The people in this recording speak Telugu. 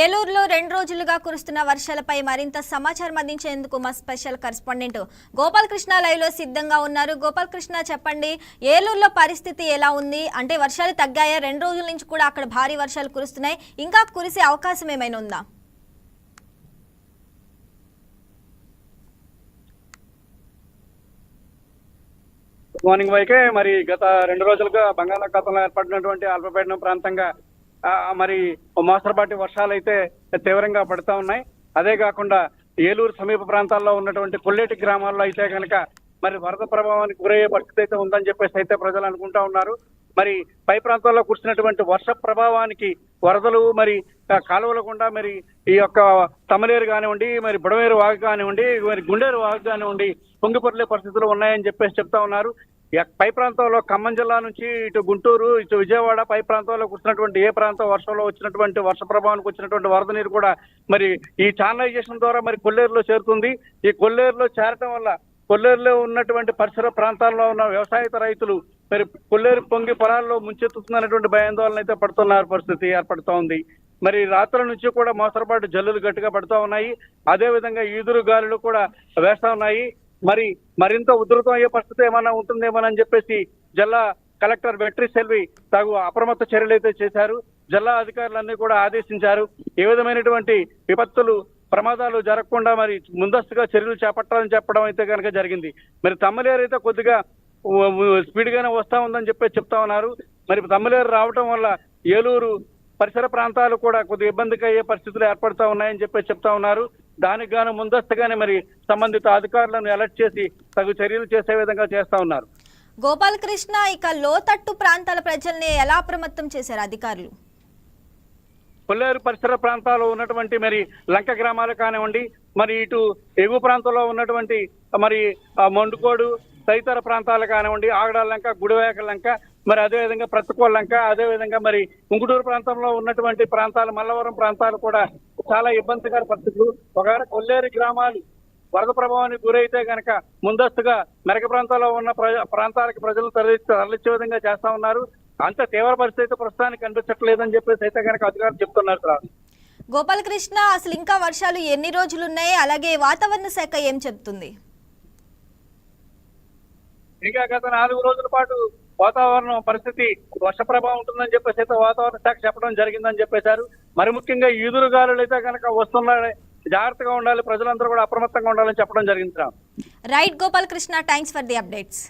ఏలూరులో 2 రోజులుగా కురుస్తున్న వర్షాలపై మరింత సమాచారం అందించేందుకు మా స్పెషల్ కరెస్పాండెంట్ గోపాలకృష్ణ లైవ్ లో సిద్ధంగా ఉన్నారు. గోపాలకృష్ణ, చెప్పండి, ఏలూరులో పరిస్థితి ఎలా ఉంది? అంటే వర్షాలు తగ్గాయా? 2 రోజుల నుంచి కూడా అక్కడ భారీ వర్షాలు కురుస్తున్నాయి. ఇంకా కురిసే అవకాశం ఏమైనా ఉందా? గుడ్ మార్నింగ్ వైకే. మరి గత 2 రోజులుగా బంగాళాఖాతంలో ఏర్పడినటువంటి అల్పపీడనం ప్రాంతంగా మరి మోస్తరుపాటి వర్షాలు అయితే తీవ్రంగా పడుతూ ఉన్నాయి. అదే కాకుండా ఏలూరు సమీప ప్రాంతాల్లో ఉన్నటువంటి కొల్లేటి గ్రామాల్లో అయితే కనుక మరి వరద ప్రభావానికి గురయ్యే పరిస్థితి అయితే ఉందని చెప్పేసి అయితే ప్రజలు అనుకుంటా ఉన్నారు. మరి పై ప్రాంతాల్లో కురిసినటువంటి వర్ష ప్రభావానికి వరదలు మరి కాలువల గుండా మరి ఈ యొక్క తమలేరు కానివ్వండి, మరి బుడమేరు వాగు కానివ్వండి, మరి గుండేరు వాగు కానివ్వండి పొంగిపొర్లే పరిస్థితులు ఉన్నాయని చెప్పేసి చెప్తా ఉన్నారు. పై ప్రాంతంలో ఖమ్మం జిల్లా నుంచి ఇటు గుంటూరు, ఇటు విజయవాడ పై ప్రాంతాల్లో కురిసినటువంటి ఏ ప్రాంతం వర్షంలో వచ్చినటువంటి వర్ష ప్రభావానికి వచ్చినటువంటి వరద నీరు కూడా మరి ఈ ఛానలైజేషన్ ద్వారా మరి కొల్లేరులో చేరుతుంది. ఈ కొల్లేరులో చేరటం వల్ల కొల్లేరులో ఉన్నటువంటి పరిసర ప్రాంతాల్లో ఉన్న వ్యవసాయేతర రైతులు మరి కొల్లేరు పొంగి పొలాల్లో ముంచెత్తుతున్నటువంటి భయాందోళన అయితే పడుతున్నారు. పరిస్థితి ఏర్పడుతూ ఉంది. మరి రాత్రుల నుంచి కూడా మోస్తరుపాటు జల్లులు గట్టిగా పడుతూ ఉన్నాయి. అదే విధంగా ఈదురు గాలులు కూడా వేస్తా ఉన్నాయి. మరి మరింత ఉధృతం అయ్యే పరిస్థితి ఏమైనా ఉంటుందేమోనని చెప్పేసి జిల్లా కలెక్టర్ వెట్రి సెల్వి తగు అప్రమత్త చర్యలు అయితే చేశారు. జిల్లా అధికారులన్నీ కూడా ఆదేశించారు. ఏ విధమైనటువంటి విపత్తులు ప్రమాదాలు జరగకుండా మరి ముందస్తుగా చర్యలు చేపట్టాలని చెప్పడం అయితే కనుక జరిగింది. మరి తమ్మలేరు అయితే కొద్దిగా స్పీడ్ గానే వస్తా ఉందని చెప్పి చెప్తా ఉన్నారు. మరి తమ్మలేరు రావటం వల్ల ఏలూరు పరిసర ప్రాంతాలు కూడా కొద్దిగా ఇబ్బందికి అయ్యే పరిస్థితులు ఏర్పడుతూ ఉన్నాయని చెప్పి చెప్తా ఉన్నారు. దానికి గాను ముందస్తుగానే మరి సంబంధిత అధికారులను అలర్ట్ చేసి తగు చర్యలు చేసే విధంగా చేస్తా ఉన్నారు. గోపాలకృష్ణ, ఇక లోతట్టు ప్రాంతాల ప్రజల్ని ఎలా అప్రమత్తం చేశారు అధికారులు? కొల్లేరు పరిసర ప్రాంతాల్లో ఉన్నటువంటి మరి లంక గ్రామాలు కానివ్వండి, మరి ఇటు ఎగువ ప్రాంతంలో ఉన్నటువంటి మరి మొండుకోడు తదితర ప్రాంతాలు కానివ్వండి, ఆగడాల లంక, గుడివేక లంక, మరి అదేవిధంగా ప్రతికోళ్ళ లంక, అదేవిధంగా మరి ఉంగుటూరు ప్రాంతంలో ఉన్నటువంటి ప్రాంతాలు, మల్లవరం ప్రాంతాలు కూడా చాలా ఇబ్బందికర పరిస్థితులు. ఒకవేళ కొల్లేరు గ్రామాలు వరద ప్రభావానికి గురైతే కనుక ముందస్తుగా మెరక ప్రాంతాల్లో ఉన్న ప్రాంతాలకు ప్రజలు తరలించే విధంగా చేస్తా ఉన్నారు. అంత తీవ్ర పరిస్థితి ప్రస్తుతానికి కనిపించట్లేదని చెప్పేసి అయితే కనుక అధికారులు చెప్తున్నారు సార్. గోపాలకృష్ణ, అసలు ఇంకా వర్షాలు ఎన్ని రోజులు ఉన్నాయి? అలాగే వాతావరణ శాఖ ఏం చెప్తుంది? ఇంకా గత 4 రోజుల పాటు వాతావరణం పరిస్థితి వర్ష ప్రభావం ఉంటుందని చెప్పేసి అయితే వాతావరణ శాఖ చెప్పడం జరిగిందని చెప్పేశారు. మరి ముఖ్యంగా ఈదురు గాలులు అయితే కనుక వస్తున్నాయి, జాగ్రత్తగా ఉండాలి, ప్రజలందరూ కూడా అప్రమత్తంగా ఉండాలని చెప్పడం జరిగింది. Right Gopalakrishna, thanks for the updates.